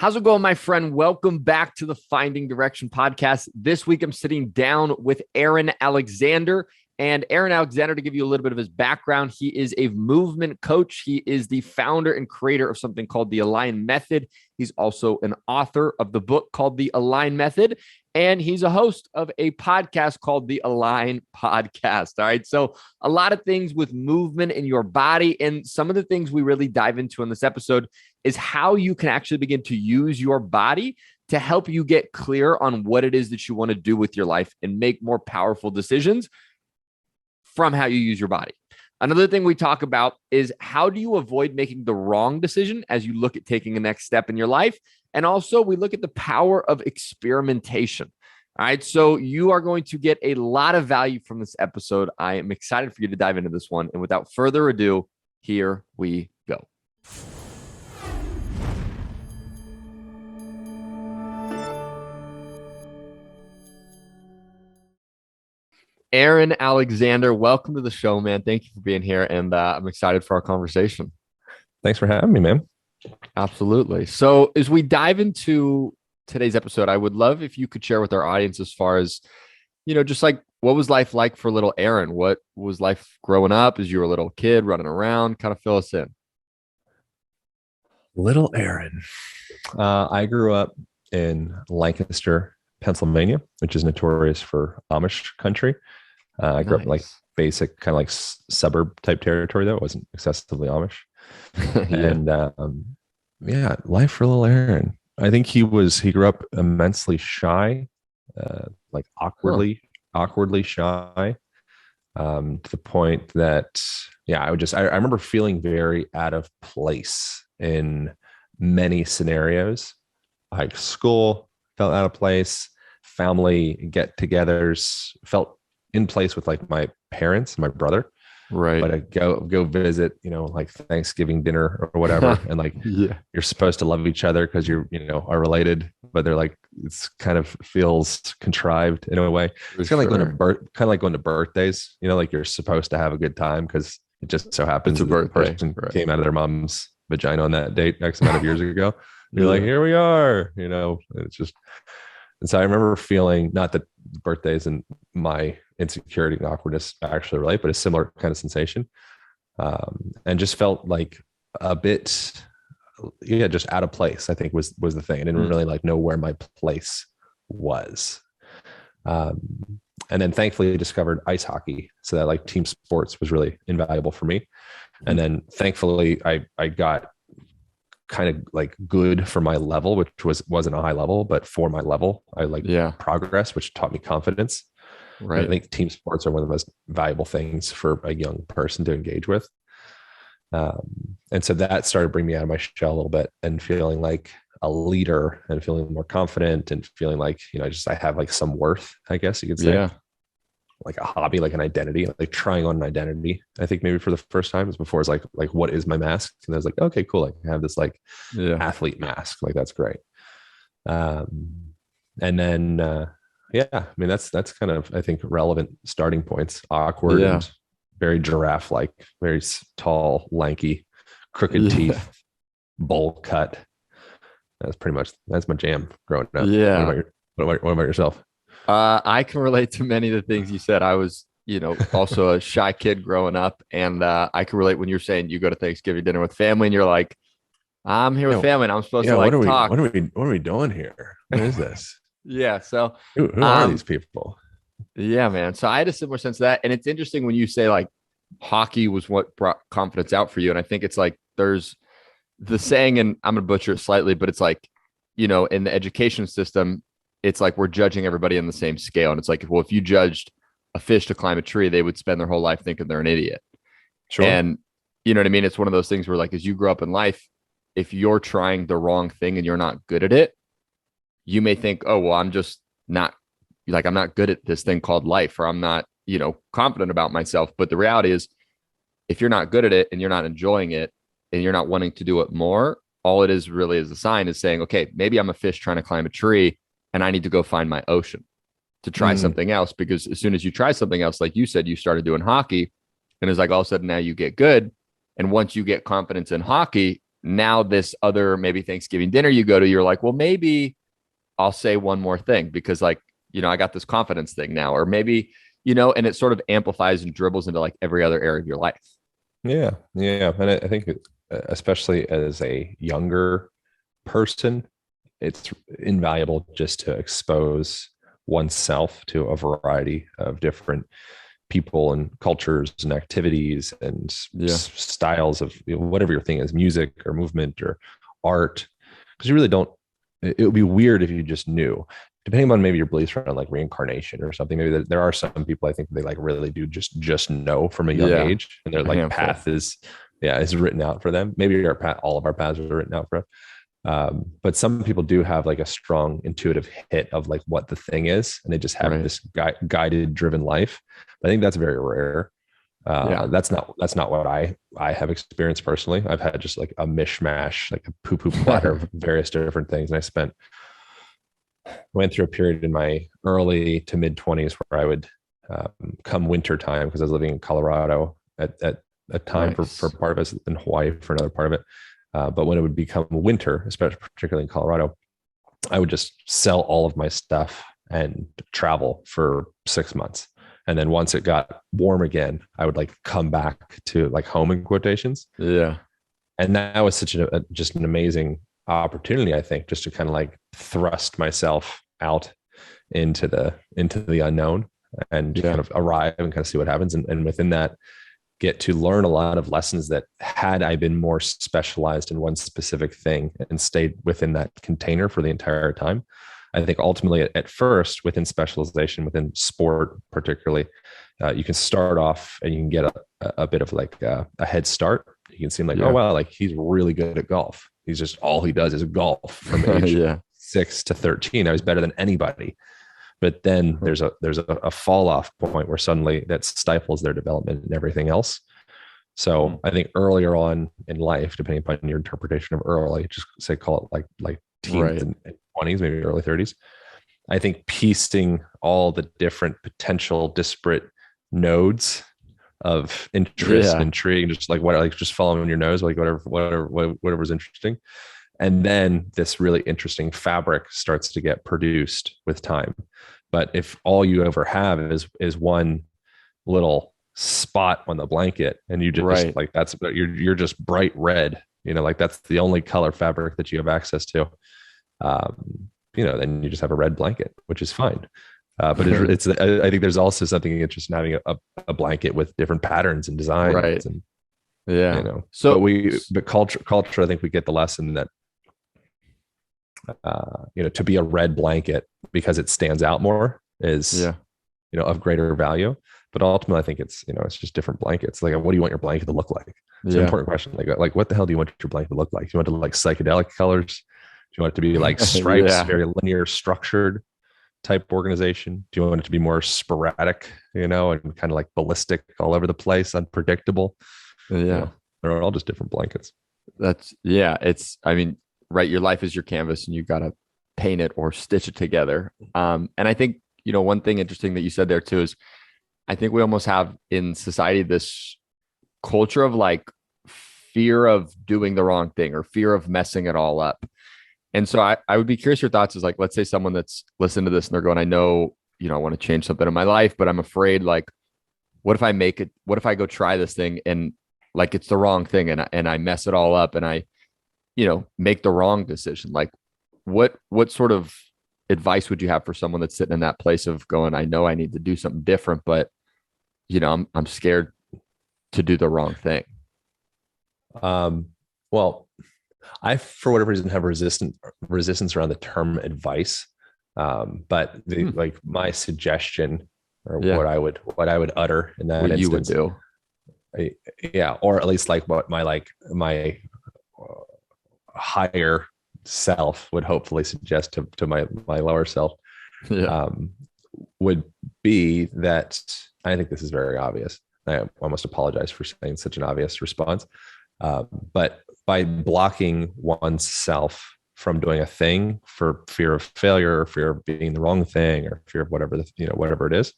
How's it going, my friend? Welcome back to the Finding Direction podcast. This week, I'm sitting down with Aaron Alexander. And Aaron Alexander, to give you a little bit of his background, he is a movement coach. He is the founder and creator of something called the Align Method. He's also an author of the book called The Align Method. And he's a host of a podcast called the Align Podcast. All right. So a lot of things with movement in your body. And some of the things we really dive into in this episode is how you can actually begin to use your body to help you get clear on what it is that you want to do with your life and make more powerful decisions from how you use your body. Another thing we talk about is how do you avoid making the wrong decision as you look at taking a next step in your life? And also we look at the power of experimentation. All right. So you are going to get a lot of value from this episode. I am excited for you to dive into this one. And without further ado, here we go. Aaron Alexander, welcome to the show, man. Thank you for being here. And I'm excited for our conversation. Thanks for having me, man. Absolutely. So as we dive into today's episode, I would love if you could share with our audience as far as, just like what was life like for little Aaron? What was life growing up as you were a little kid running around? Kind of fill us in. Little Aaron. I grew up in Lancaster, Pennsylvania, which is notorious for Amish country. I grew up in like basic kind of like suburb type territory, though. It wasn't excessively Amish. Yeah. And life for little Aaron. I think he grew up immensely shy, like awkwardly shy, to the point that, I remember feeling very out of place in many scenarios. Like school felt out of place, family get-togethers felt in place with like my parents, my brother. Right. But I go visit, like Thanksgiving dinner or whatever. And like, you're supposed to love each other because you're, are related, but they're like, it's kind of feels contrived in a way. It's kind of like going to birthdays, like you're supposed to have a good time because it just so happens it's a birthday. The person came out of their mom's vagina on that date X amount of years ago. You're like, here we are, it's just. And so I remember feeling, not that birthdays and my insecurity and awkwardness actually relate, but a similar kind of sensation. And just felt like a bit, just out of place, I think was the thing. I didn't really like know where my place was. And then thankfully I discovered ice hockey. So that like team sports was really invaluable for me. And then thankfully I got kind of like good for my level, which wasn't a high level, but for my level, I progress, which taught me confidence. Right. I think team sports are one of the most valuable things for a young person to engage with. And so that started bringing me out of my shell a little bit and feeling like a leader and feeling more confident and feeling like, I have like some worth, I guess you could say. Yeah. Like a hobby, like an identity, like trying on an identity. I think maybe for the first time, before it's like what is my mask? And I was like, okay, cool. Like I have this like athlete mask. Like that's great. And then that's kind of, I think, relevant starting points. Awkward and very giraffe-like, very tall, lanky, crooked teeth, bowl cut. That's my jam growing up. Yeah. What about yourself? I can relate to many of the things you said. I was, also a shy kid growing up. And I can relate when you're saying you go to Thanksgiving dinner with family and you're like, I'm here with family and I'm supposed to talk. What are we doing here? What is this? So who are these people? Yeah, man. So I had a similar sense of that. And it's interesting when you say like hockey was what brought confidence out for you. And I think it's like there's the saying, and I'm going to butcher it slightly, but it's like, in the education system, it's like we're judging everybody on the same scale. And it's like, well, if you judged a fish to climb a tree, they would spend their whole life thinking they're an idiot. Sure. And you know what I mean? It's one of those things where like, as you grow up in life, if you're trying the wrong thing and you're not good at it, you may think, oh, well, I'm not good at this thing called life, or I'm not, confident about myself. But the reality is, if you're not good at it and you're not enjoying it and you're not wanting to do it more, all it is really is a sign is saying, okay, maybe I'm a fish trying to climb a tree and I need to go find my ocean to try something else. Because as soon as you try something else, like you said, you started doing hockey and it's like all of a sudden now you get good. And once you get confidence in hockey, now this other maybe Thanksgiving dinner you go to, you're like, well, maybe I'll say one more thing because like, I got this confidence thing now, or maybe, and it sort of amplifies and dribbles into like every other area of your life. Yeah. Yeah. And I think, especially as a younger person, it's invaluable just to expose oneself to a variety of different people and cultures and activities and Yeah. styles of whatever your thing is, music or movement or art. Because you really don't, it would be weird if you just knew, depending on maybe your beliefs around like reincarnation or something. Maybe there are some people I think they like really do just know from a young Yeah. age, and their A like handful. path is written out for them. Maybe our path, all of our paths are written out for us. But some people do have like a strong intuitive hit of like what the thing is, and they just have Right. this guided, driven life. I think that's very rare. Yeah. That's not what I have experienced personally. I've had just like a mishmash, like a poo poo platter of various different things, and went through a period in my early to mid 20s where I would come winter time, because I was living in Colorado at a time for Nice. part of it, in Hawaii for another part of it. But when it would become winter, especially particularly in Colorado, I would just sell all of my stuff and travel for 6 months. And then once it got warm again, I would like come back to like home in quotations. Yeah. And that was such just an amazing opportunity, I think, just to kind of like thrust myself out into the unknown and Yeah. kind of arrive and kind of see what happens. And within that, get to learn a lot of lessons that had I been more specialized in one specific thing and stayed within that container for the entire time. I think ultimately at first within specialization, within sport particularly, you can start off and you can get a bit of like a head start. You can seem like, oh, Yeah. wow, like he's really good at golf. He's just, all he does is golf from age Yeah. 6 to 13. Now he's better than anybody. But then there's a fall off point where suddenly that stifles their development and everything else. So I think earlier on in life, depending upon your interpretation of early, just say call it like teens Right. and 20s, maybe early 30s. I think piecing all the different potential disparate nodes of interest and Yeah. intrigue, just like what, like just following your nose, like whatever's interesting. And then this really interesting fabric starts to get produced with time. But if all you ever have is one little spot on the blanket, and you just Right. like, that's, you're just bright red, like that's the only color fabric that you have access to, then you just have a red blanket, which is fine. But I think there's also something interesting having a blanket with different patterns and Right. designs, and Yeah. but So culture, I think we get the lesson that to be a red blanket because it stands out more is yeah. of greater value. But ultimately, I think it's just different blankets. Like, what do you want your blanket to look like? It's an Yeah. important question. Like what the hell do you want your blanket to look like? Do you want it to like psychedelic colors? Do you want it to be like stripes, Yeah. very linear, structured type organization? Do you want it to be more sporadic, and kind of like ballistic, all over the place, unpredictable? Yeah. They're all just different blankets. It's, I mean, right. Your life is your canvas and you got to paint it or stitch it together. And I think, one thing interesting that you said there too is I think we almost have in society this culture of like fear of doing the wrong thing or fear of messing it all up. And so I would be curious your thoughts is like, let's say someone that's listening to this and they're going, I know, I want to change something in my life, but I'm afraid like, what if I make it? What if I go try this thing and like it's the wrong thing and I mess it all up and I, make the wrong decision? Like what sort of advice would you have for someone that's sitting in that place of going, I know I need to do something different, but I'm scared to do the wrong thing. Well, I, for whatever reason, have resistance around the term advice. But like my suggestion, or Yeah. what I would utter in that What instance, you would do. yeah, or at least like what my higher self would hopefully suggest to my lower self, Yeah. would be that I think this is very obvious. I almost apologize for saying such an obvious response. But by blocking oneself from doing a thing for fear of failure, or fear of being the wrong thing, or fear of whatever whatever it is,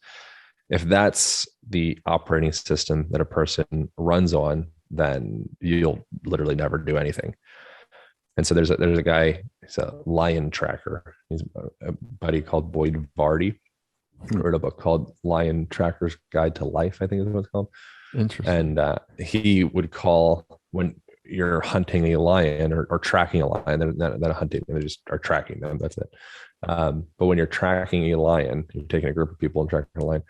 if that's the operating system that a person runs on, then you'll literally never do anything. And so there's a guy, he's a lion tracker. He's a buddy called Boyd Vardy, wrote a book called Lion Tracker's Guide to Life, I think is what it's called. Interesting. And he would call, when you're hunting a lion or tracking a lion, they're not hunting, they just are tracking them. That's it. But when you're tracking a lion, you're taking a group of people and tracking a lion,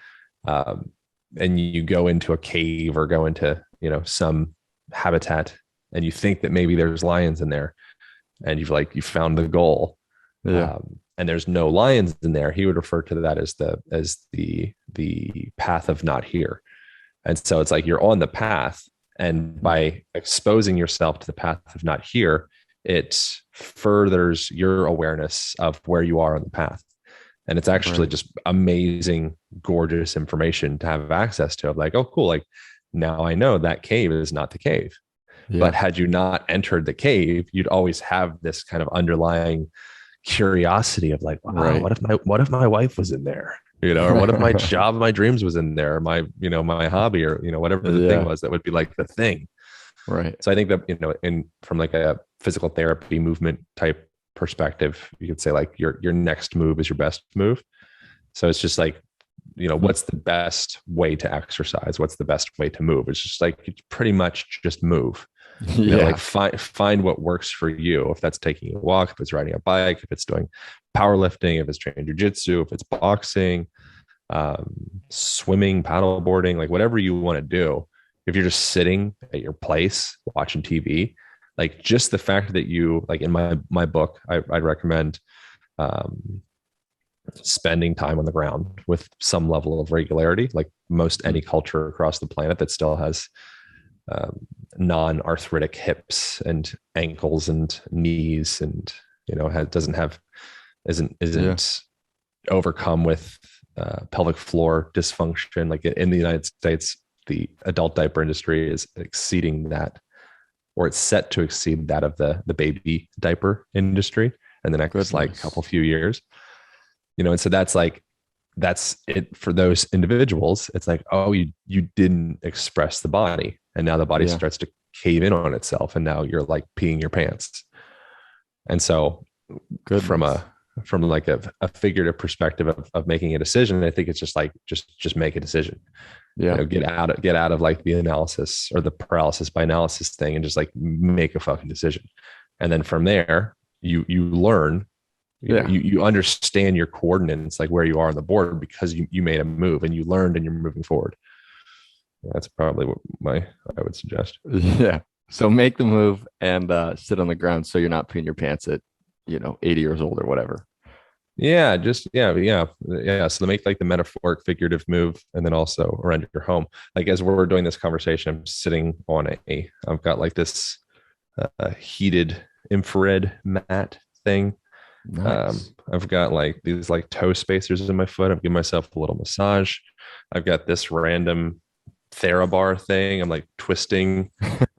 and you go into a cave or go into, some habitat, and you think that maybe there's lions in there, and you found the goal, and there's no lions in there. He would refer to that as the path of not here. And so it's like you're on the path, and by exposing yourself to the path of not here, it furthers your awareness of where you are on the path. And it's actually just amazing, gorgeous information to have access to. Like, oh, cool. Like, now I know that cave is not the cave. Yeah. But had you not entered the cave, you'd always have this kind of underlying curiosity of like, wow, what if my wife was in there? Or what if my job, my dreams was in there, my hobby, or, whatever the thing was that would be like the thing. Right. So I think that, from like a physical therapy movement type perspective, you could say like your next move is your best move. So it's just like, what's the best way to exercise? What's the best way to move? It's just like, it's pretty much just move. Like find what works for you. If that's taking a walk, if it's riding a bike, if it's doing powerlifting, if it's training jujitsu, if it's boxing, swimming, paddle boarding, like whatever you want to do. If you're just sitting at your place watching TV, like just the fact that you, like in my book, I'd recommend spending time on the ground with some level of regularity, like most any culture across the planet that still has non-arthritic hips and ankles and knees, and isn't overcome with pelvic floor dysfunction. Like in the United States, the adult diaper industry is exceeding that, or it's set to exceed that of the baby diaper industry in the next couple few years. And so that's it for those individuals. It's like, oh, you didn't express the body, and now the body starts to cave in on itself, and now you're like peeing your pants. And so from a figurative perspective of making a decision, I think it's just like just make a decision. Get out of like the analysis or the paralysis by analysis thing, and just like make a fucking decision. And then from there you learn, you understand your coordinates, like where you are on the board, because you made a move and you learned and you're moving forward. That's probably what I would suggest. Yeah. So make the move and sit on the ground so you're not peeing your pants at 80 years old or whatever. Yeah, just So to make like the metaphoric figurative move, and then also around your home. Like as we're doing this conversation, I'm sitting on I've got like this heated infrared mat thing. Nice. I've got like these like toe spacers in my foot. I'm giving myself a little massage. I've got this random TheraBar thing. I'm like twisting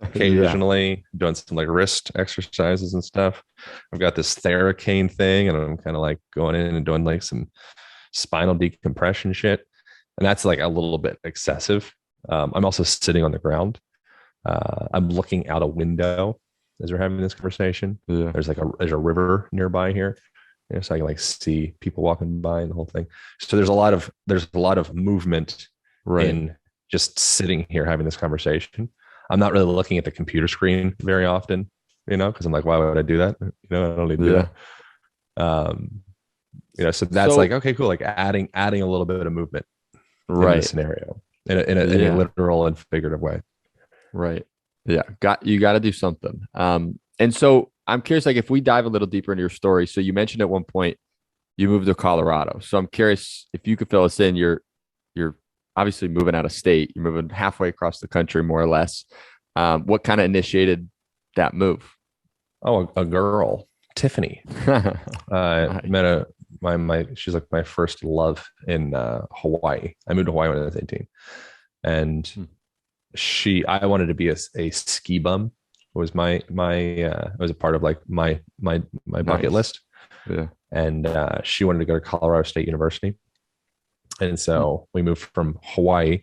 occasionally, doing some like wrist exercises and stuff. I've got this TheraCane thing, and I'm kind of like going in and doing like some spinal decompression shit. And that's like a little bit excessive. I'm also sitting on the ground. I'm looking out a window as we're having this conversation. Yeah. There's a river nearby here. So I can like see people walking by and the whole thing. So there's a lot of movement in just sitting here having this conversation. I'm not really looking at the computer screen very often, because I'm like, why would I do that? I don't need to do that. So that's like, okay, cool. Like adding a little bit of movement in the scenario in a literal and figurative way. Right. Yeah. You got to do something. And so I'm curious, like if we dive a little deeper into your story. So you mentioned at one point you moved to Colorado. So I'm curious if you could fill us in. You're obviously moving out of state. You're moving halfway across the country, more or less. What kind of initiated that move? Oh, a girl, Tiffany. I met she's like my first love in Hawaii. I moved to Hawaii when I was 18, and I wanted to be a ski bum. It was it was a part of like my bucket list. Yeah. And she wanted to go to Colorado State University. And so we moved from Hawaii,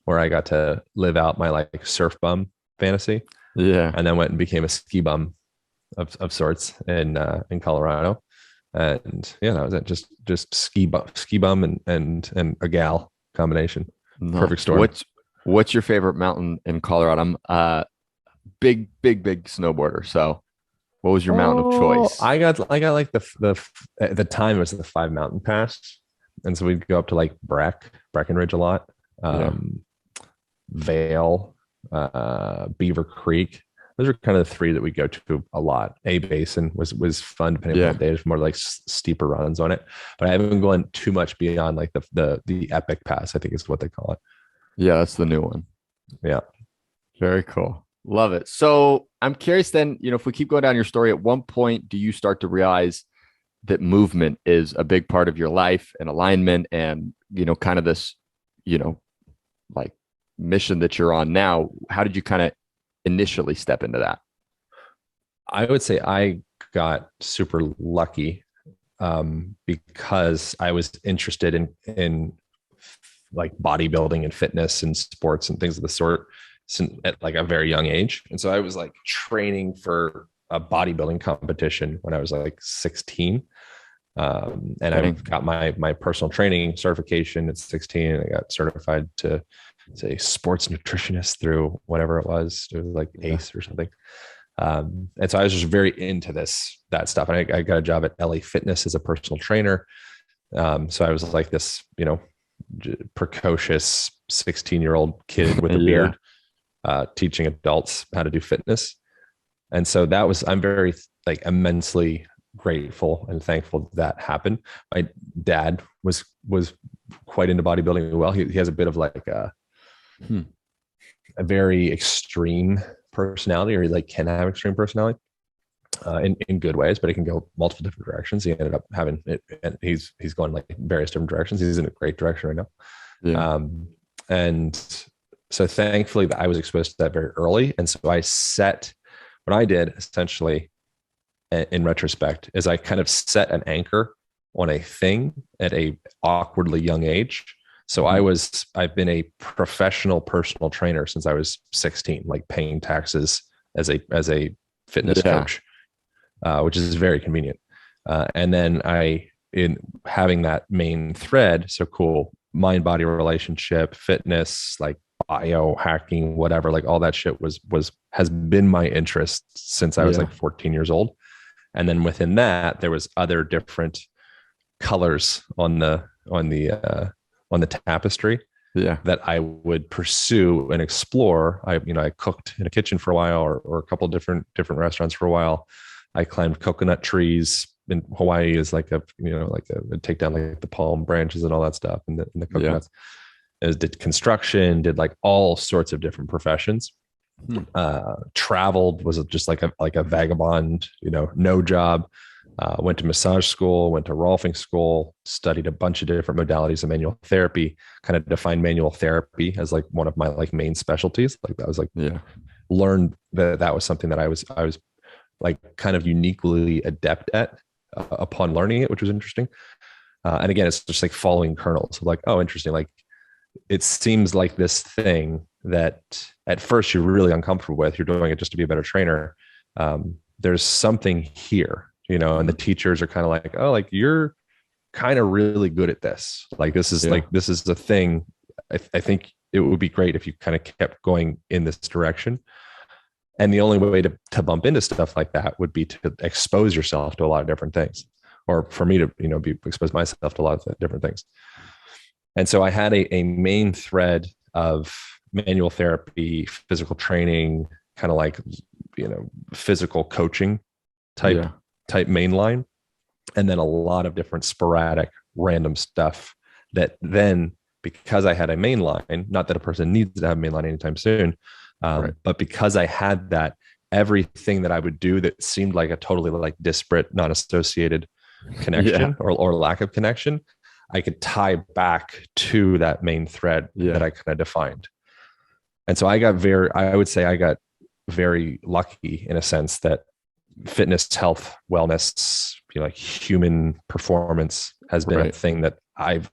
where I got to live out my like surf bum fantasy, Yeah. and then went and became a ski bum of sorts in Colorado. And yeah, that was it. Just ski bum and a gal combination. Perfect Nice. story. What's your favorite mountain in Colorado? I'm big snowboarder. So what was your mountain of Oh, choice? I got like the at the time it was the 5 Mountain Pass, and so we'd go up to like Breckenridge a lot, Yeah. um, Vale, Beaver Creek. Those are kind of the three that we go to a lot. A Basin was fun depending on Yeah. what day. There's more like steeper runs on it, but I haven't gone too much beyond like the Epic Pass, I think is what they call it. Yeah, that's the new one. Yeah. Very cool. Love it. So I'm curious then, if we keep going down your story, at one point do you start to realize that movement is a big part of your life and alignment and, kind of this, you know, like mission that you're on now? How did you kind of initially step into that? I would say I got super lucky because I was interested in like bodybuilding and fitness and sports and things of the sort at like a very young age. And so I was like training for a bodybuilding competition when I was like 16. And I got my personal training certification at 16, and I got certified to say sports nutritionist through whatever it was. It was like ACE or something. And so I was just very into that stuff. And I got a job at LA Fitness as a personal trainer. So I was like this, precocious 16-year-old kid with a beard, teaching adults how to do fitness. And so I'm very like immensely grateful and thankful that happened. My dad was quite into bodybuilding as well. He has a bit of like a very extreme personality, or he like can have extreme personality in good ways, but it can go multiple different directions. He ended up having it, and he's going like various different directions. He's in a great direction right now. Yeah. And so thankfully I was exposed to that very early. And so what I did essentially in retrospect is I kind of set an anchor on a thing at a awkwardly young age. So I've been a professional personal trainer since I was 16, like paying taxes as a fitness coach, which is very convenient. And then in having that main thread, so cool, mind body relationship, fitness, like biohacking, whatever, like all that shit has been my interest since I was like 14 years old. And then within that, there was other different colors on the tapestry that I would pursue and explore. I cooked in a kitchen for a while, or a couple of different restaurants for a while. I climbed coconut trees in Hawaii is like a take down like the palm branches and all that stuff, and the coconuts. Did construction, did like all sorts of different professions. Traveled, was just like a vagabond, no job. Went to massage school, went to Rolfing school, studied a bunch of different modalities of manual therapy, kind of defined manual therapy as like one of my like main specialties. Like that was like, learned that was something that I was like kind of uniquely adept at upon learning it, which was interesting. And again, it's just like following kernels of like, oh, interesting. Like it seems like this thing that at first you're really uncomfortable with, you're doing it just to be a better trainer. There's something here, and the teachers are kind of like, oh, like you're kind of really good at this. Like, this is this is the thing. I think it would be great if you kind of kept going in this direction. And the only way to bump into stuff like that would be to expose yourself to a lot of different things, or for me to, expose myself to a lot of different things. And so I had a main thread of manual therapy, physical training, kind of like, physical coaching type mainline. And then a lot of different sporadic random stuff that then, because I had a main line, not that a person needs to have a main line anytime soon, but because I had that, everything that I would do that seemed like a totally like disparate, non-associated connection or lack of connection, I could tie back to that main thread that I kind of defined. And so I would say I got very lucky in a sense that fitness, health, wellness, like human performance has been a thing that I've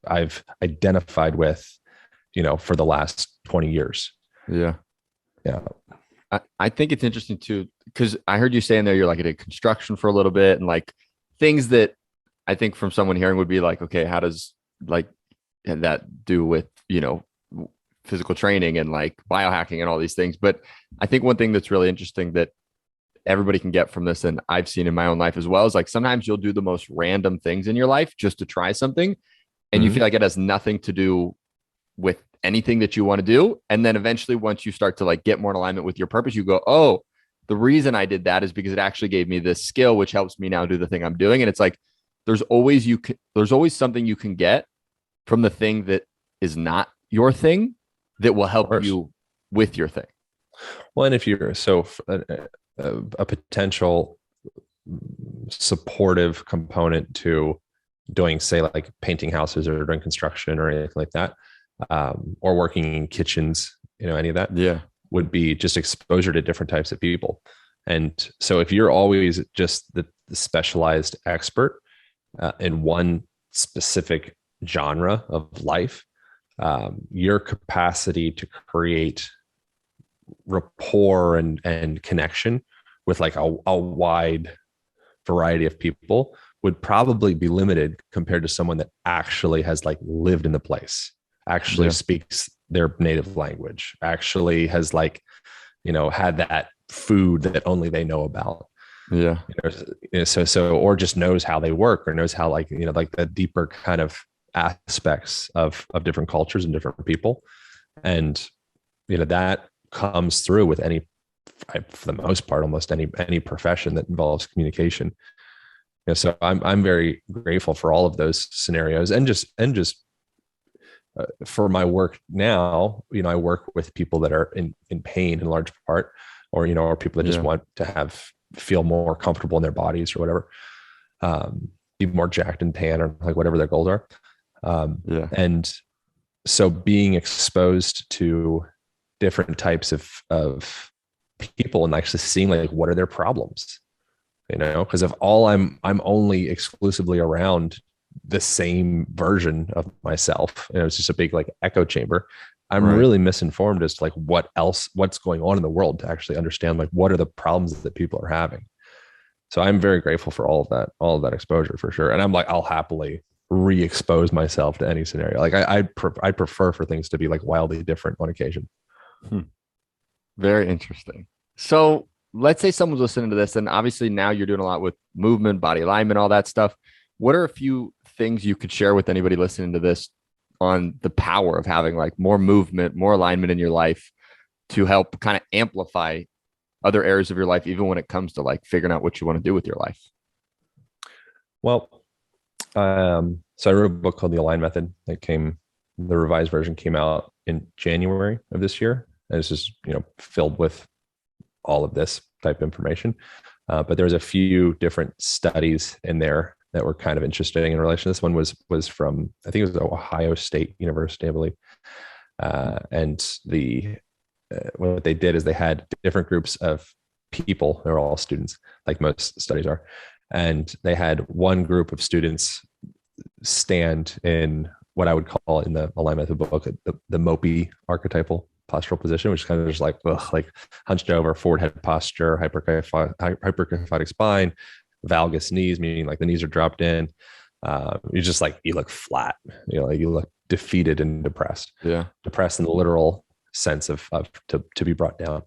identified with, for the last 20 years. Yeah. I think it's interesting too, because I heard you saying there you're like at construction for a little bit and like things that I think from someone hearing would be like, okay, how does like that do with, physical training and like biohacking and all these things? But I think one thing that's really interesting that everybody can get from this, and I've seen in my own life as well, is like sometimes you'll do the most random things in your life just to try something. And you Mhm. feel like it has nothing to do with anything that you want to do. And then eventually, once you start to like get more in alignment with your purpose, you go, oh, the reason I did that is because it actually gave me this skill, which helps me now do the thing I'm doing. And it's like, there's always something you can get from the thing that is not your thing that will Of help course. you with your thing. Well, and if you're a potential supportive component to doing, say, like painting houses or doing construction or anything like that, or working in kitchens, any of that Yeah. would be just exposure to different types of people. And so if you're always just the specialized expert in one specific genre of life, your capacity to create rapport and connection with like a wide variety of people would probably be limited compared to someone that actually has like lived in the place, actually Yeah. speaks their native language, actually has like, had that food that only they know about. Yeah. So or just knows how they work or knows how like, like the deeper kind of aspects of different cultures and different people. And, that comes through with any, for the most part, almost any profession that involves communication. So I'm very grateful for all of those scenarios, and just for my work now. I work with people that are in pain in large part, or people that just Yeah. want to feel more comfortable in their bodies or whatever, be more jacked and tan or like whatever their goals are. Yeah. And so being exposed to different types of people and actually seeing like what are their problems, because if all I'm only exclusively around the same version of myself, it's just a big like echo chamber. I'm Right. really misinformed as to like what's going on in the world to actually understand like what are the problems that people are having. So I'm very grateful for all of that exposure for sure. And I'm like, I'll happily re-expose myself to any scenario. Like I prefer for things to be like wildly different on occasion. Hmm. Very interesting. So let's say someone's listening to this, and obviously now you're doing a lot with movement, body alignment, all that stuff. What are a few things you could share with anybody listening to this on the power of having like more movement, more alignment in your life to help kind of amplify other areas of your life, even when it comes to like figuring out what you want to do with your life? Well, so I wrote a book called The Align Method the revised version came out in January of this year. And it's just, filled with all of this type of information. But there's a few different studies in there that were kind of interesting in relation. This one was from, I think it was Ohio State University, I believe. And what they did is they had different groups of people. They're all students, like most studies are. And they had one group of students stand in what I would call in the alignment of the book, the mopey archetypal postural position, which is kind of just like hunched over, forward head posture, hyperkyphotic spine, valgus knees, meaning like the knees are dropped in. You're just like, you look flat, like you look defeated and depressed. Yeah. Depressed in the literal sense of to be brought down.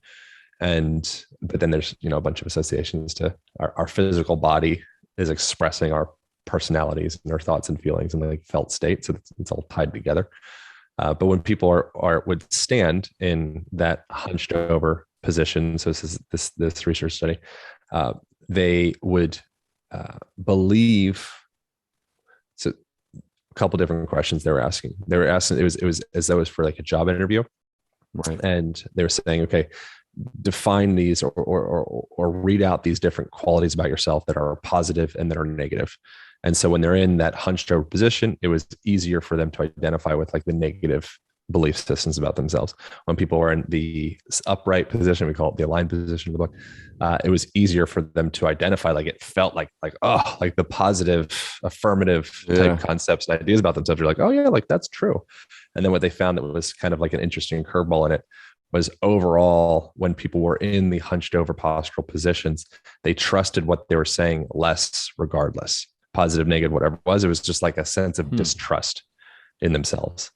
But then there's, a bunch of associations to our physical body is expressing our personalities and our thoughts and feelings and like felt state. So it's all tied together. But when people would stand in that hunched over position, so this research study, they would believe. So a couple different questions they were asking. They were asking, it was as though it was for like a job interview. Right. And they were saying, okay, define these or read out these different qualities about yourself that are positive and that are negative. And so when they're in that hunched over position, it was easier for them to identify with like the negative belief systems about themselves. When people were in the upright position, we call it the aligned position of the book, it was easier for them to identify, like it felt like the positive affirmative type concepts and ideas about themselves. You're like, oh yeah, like that's true. And then what they found that was kind of like an interesting curveball in it was overall, when people were in the hunched over postural positions, they trusted what they were saying less, regardless, positive, negative, whatever it was just like a sense of distrust in themselves.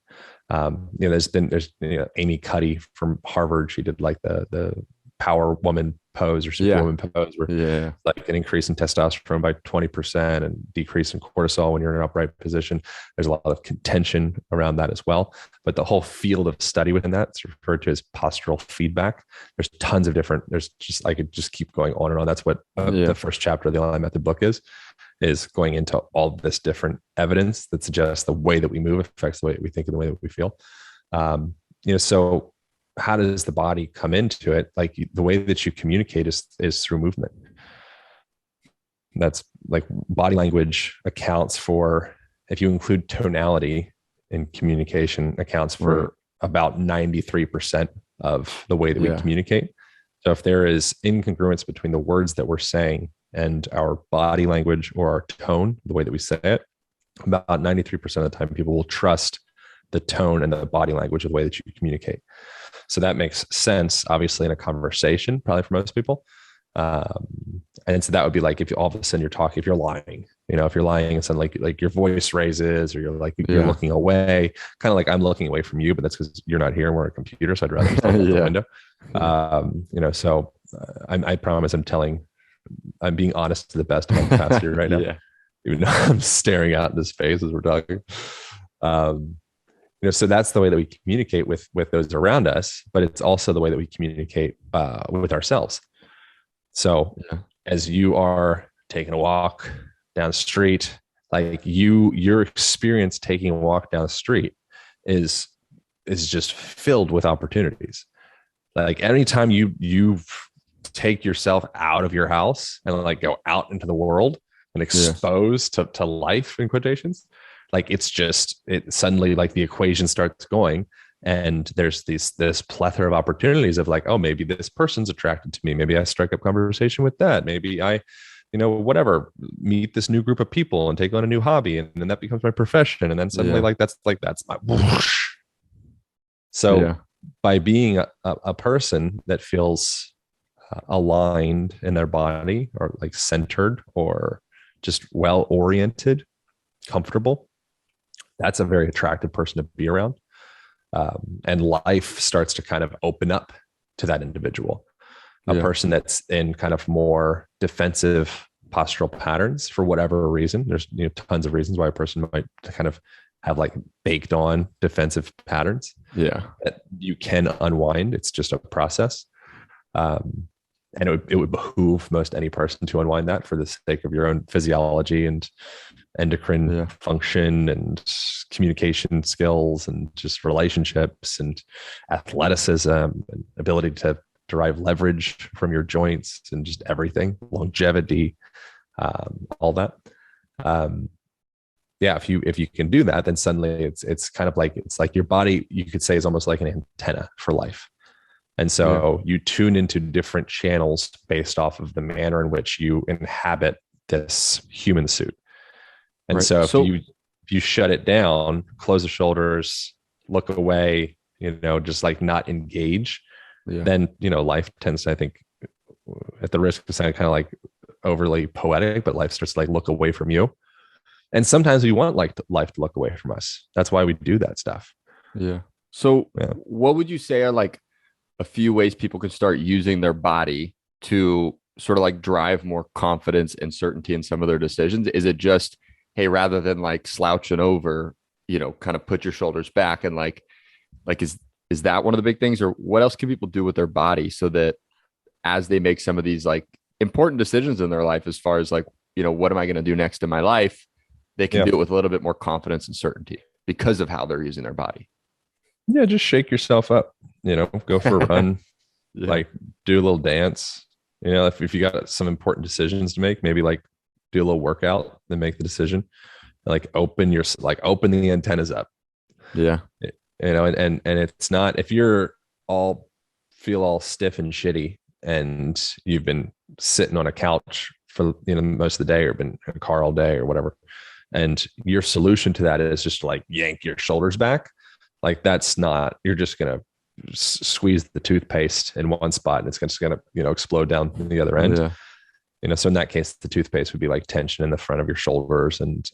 There's Amy Cuddy from Harvard. She did like the power woman pose or superwoman pose, where like an increase in testosterone by 20% and decrease in cortisol when you're in an upright position. There's a lot of contention around that as well. But the whole field of study within that is referred to as postural feedback. There's tons of different, I could just keep going on and on. That's what the first chapter of the Align Method book is going into all this different evidence that suggests the way that we move affects the way that we think and the way that we feel. So how does the body come into it? Like the way that you communicate is through movement. That's like body language accounts for, if you include tonality in communication, accounts for about 93% of the way that we communicate. So if there is incongruence between the words that we're saying and our body language or our tone, the way that we say it, about 93% of the time people will trust the tone and the body language of the way that you communicate. So that makes sense, obviously, in a conversation, probably for most people. And so that would be like, if you, all of a sudden you're talking, if you're lying, if you're lying and suddenly like your voice raises, or you're you're looking away, kind of like I'm looking away from you, but that's because you're not here and we're a computer. So I'd rather just look out the window. So I promise I'm being honest to the best of my capacity right now, even though I'm staring out into space as we're talking. So that's the way that we communicate with those around us, but it's also the way that we communicate with ourselves. So as you are taking a walk down the street, like your experience taking a walk down the street is just filled with opportunities. Like anytime you take yourself out of your house and like go out into the world and expose to life, in quotations, like it suddenly like the equation starts going, and there's this plethora of opportunities of like, oh, maybe this person's attracted to me. Maybe I strike up conversation with that. Maybe I, whatever, meet this new group of people and take on a new hobby. And then that becomes my profession. And then suddenly that's my whoosh. So by being a person that feels aligned in their body, or like centered, or just well-oriented, comfortable, that's a very attractive person to be around. And life starts to kind of open up to that individual. A person that's in kind of more defensive postural patterns for whatever reason. There's tons of reasons why a person might kind of have like baked on defensive patterns that you can unwind. It's just a process. And it would behoove most any person to unwind that for the sake of your own physiology and endocrine function and communication skills and just relationships and athleticism and ability to derive leverage from your joints and just everything, longevity, all that. If you can do that, then suddenly it's kind of like, it's like your body, you could say, is almost like an antenna for life. And so you tune into different channels based off of the manner in which you inhabit this human suit. And so if you shut it down, close the shoulders, look away, just like not engage, then, life tends to, I think, at the risk of sounding kind of like overly poetic, but life starts to like look away from you. And sometimes we want life to look away from us. That's why we do that stuff. Yeah. So what would you say are like a few ways people could start using their body to sort of like drive more confidence and certainty in some of their decisions? Is it just, hey, rather than like slouching over, kind of put your shoulders back, and like is that one of the big things? Or what else can people do with their body so that as they make some of these like important decisions in their life, as far as like, what am I going to do next in my life, they can do it with a little bit more confidence and certainty because of how they're using their body? Yeah, just shake yourself up, go for a run, like do a little dance. If you got some important decisions to make, maybe like do a little workout, then make the decision, like open the antennas up. Yeah. And it's not, if you're feel all stiff and shitty and you've been sitting on a couch for, most of the day, or been in a car all day or whatever, and your solution to that is just to like yank your shoulders back. Like that's not, you're just going to squeeze the toothpaste in one spot and it's just going to, explode down the other end. Yeah. So in that case, the toothpaste would be like tension in the front of your shoulders and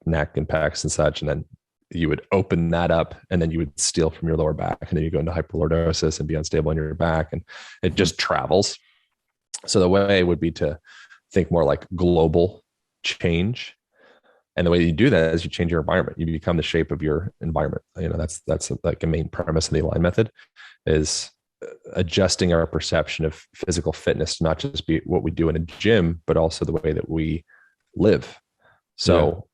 neck and pecs and such. And then you would open that up and then you would steal from your lower back, and then you go into hyperlordosis and be unstable in your back, and it just travels. So the way would be to think more like global change. And the way you do that is you change your environment. You become the shape of your environment. That's like a main premise of the Align method, is adjusting our perception of physical fitness to not just be what we do in a gym, but also the way that we live. So,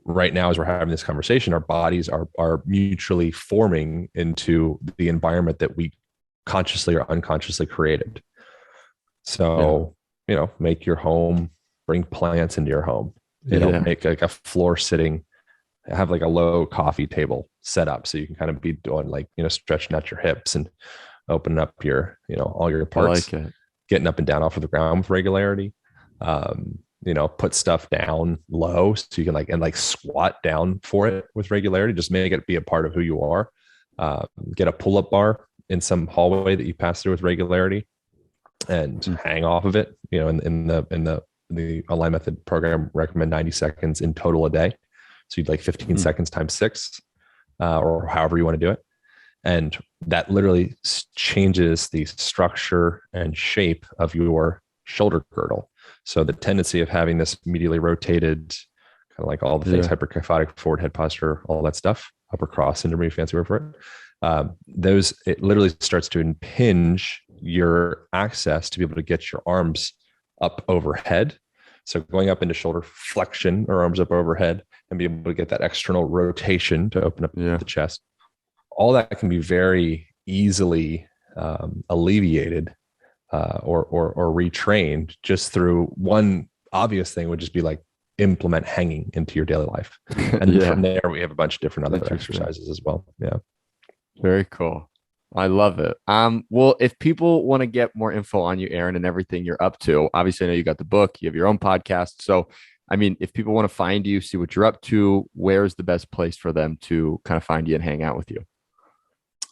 right now, as we're having this conversation, our bodies are mutually forming into the environment that we consciously or unconsciously created. So, make your home, bring plants into your home, make like a floor sitting, have like a low coffee table set up so you can kind of be doing like, stretching out your hips and opening up your, all your parts, getting up and down off of the ground with regularity. Put stuff down low so you can squat down for it with regularity. Just make it be a part of who you are. Get a pull-up bar in some hallway that you pass through with regularity and hang off of it. In the Align method program, recommend 90 seconds in total a day. So you'd like 15 seconds times 6, or however you want to do it. And that literally changes the structure and shape of your shoulder girdle. So the tendency of having this medially rotated, kind of like all the things, hyperkyphotic, forward head posture, all that stuff, upper cross, intermediate, fancy word for it. It literally starts to impinge your access to be able to get your arms up overhead. So going up into shoulder flexion or arms up overhead and be able to get that external rotation to open up the chest. All that can be very easily alleviated or retrained just through one obvious thing would just be like implement hanging into your daily life. And from there, we have a bunch of different other exercises as well. Yeah. Very cool. I love it. Well, if people want to get more info on you, Aaron, and everything you're up to, obviously I know you got the book, you have your own podcast. So, I mean, if people want to find you, see what you're up to, where's the best place for them to kind of find you and hang out with you?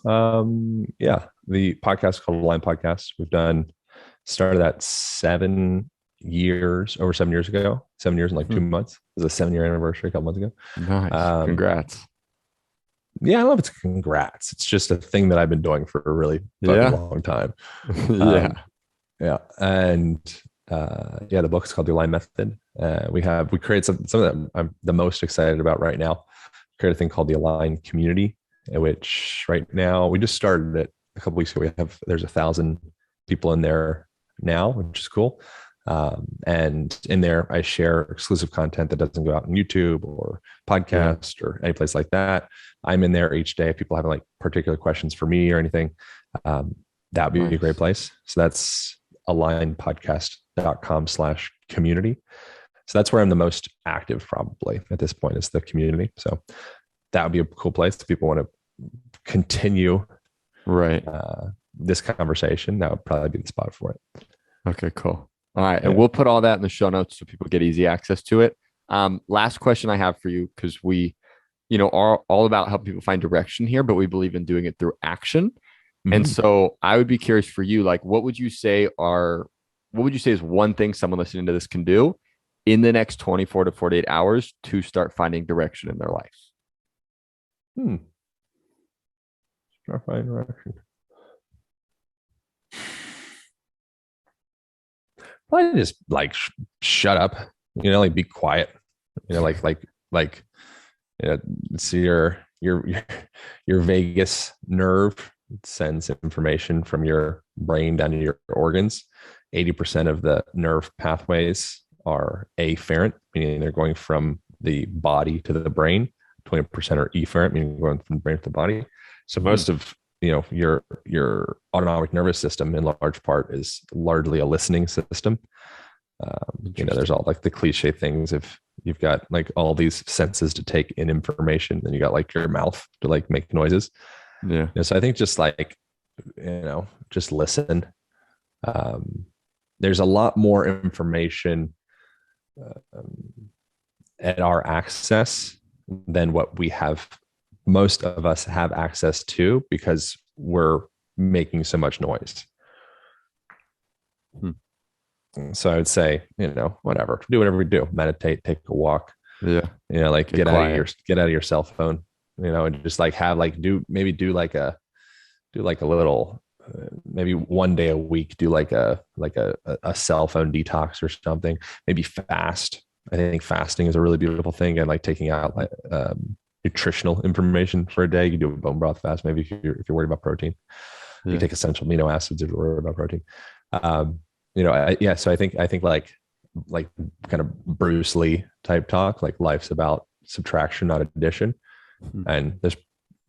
The podcast called Align Podcast. Started that 7 years, over 7 years ago, 7 years and like 2 months. It was a 7-year anniversary a couple months ago. Nice. Congrats. Yeah, I love it. Congrats. It's just a thing that I've been doing for a really long time. And the book is called The Align Method. We created some of that I'm the most excited about right now. Create a thing called the Align Community, which right now we just started it a couple weeks ago. There's 1,000 people in there now, which is cool. And in there, I share exclusive content that doesn't go out on YouTube or podcast or any place like that. I'm in there each day. If people have like particular questions for me or anything, that would be a great place. So that's alignpodcast.com/community. So that's where I'm the most active probably at this point, is the community. So that would be a cool place if people want to continue this conversation. That would probably be the spot for it. Okay, cool. All right. And we'll put all that in the show notes so people get easy access to it. Last question I have for you, because we, are all about helping people find direction here, but we believe in doing it through action. Mm-hmm. And so I would be curious for you, like, what would you say is one thing someone listening to this can do in the next 24 to 48 hours to start finding direction in their life? Start finding direction. Probably just like shut up, like be quiet, it's your vagus nerve sends information from your brain down to your organs. 80% of the nerve pathways are afferent, meaning they're going from the body to the brain. 20% are efferent, meaning going from the brain to the body. So most of your autonomic nervous system in large part is largely a listening system. There's all like the cliche things. If you've got like all these senses to take in information, then you got like your mouth to like make noises. So I think just like, just listen. There's a lot more information at our access than what we have. Most of us have access to, because we're making so much noise. So I would say, whatever, do whatever we do, meditate, take a walk, like get out of your cell phone, and just like have like do like a little, maybe one day a week, do like a cell phone detox or something, maybe fast. I think fasting is a really beautiful thing. And like taking out like nutritional information for a day. You do a bone broth fast, maybe if you're worried about protein. You take essential amino acids if you're worried about protein. So I think like kind of Bruce Lee type talk, like life's about subtraction, not addition. And there's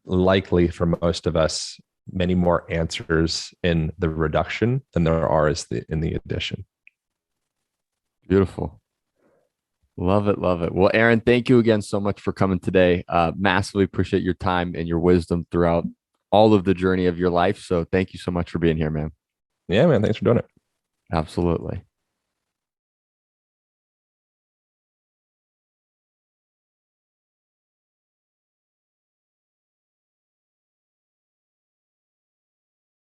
likely for most of us many more answers in the reduction than there are in the addition. Beautiful. Love it. Love it. Well, Aaron, thank you again so much for coming today. Massively appreciate your time and your wisdom throughout all of the journey of your life. So thank you so much for being here, man. Yeah, man. Thanks for doing it. Absolutely.